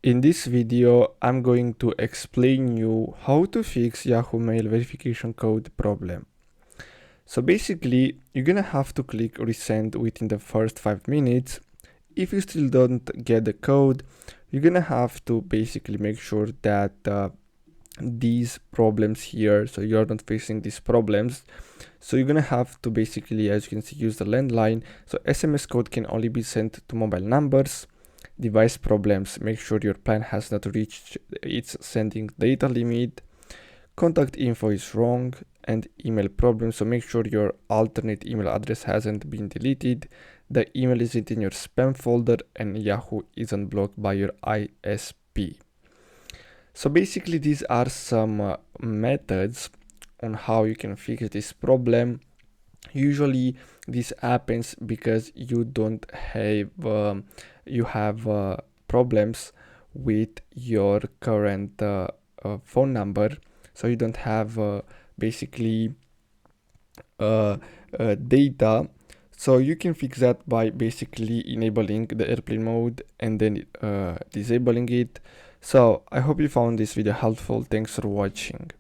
In this video, I'm going to explain you how to fix Yahoo Mail verification code problem. So basically, you're gonna have to click resend within the first 5 minutes. If you still don't get the code, you're gonna have to basically make sure that these problems here, so you're not facing these problems. So you're gonna have to basically, as you can see, use the landline. So SMS code can only be sent to mobile numbers. Device problems, make sure your plan has not reached its sending data limit. Contact info is wrong. And email problems, so make sure your alternate email address hasn't been deleted, the email isn't in your spam folder, and Yahoo isn't blocked by your ISP. So basically these are some methods on how you can fix this problem. Usually this happens because you don't have problems with your current phone number, so you don't have basically data. So you can fix that by basically enabling the airplane mode and then disabling it. So I hope you found this video helpful. Thanks for watching.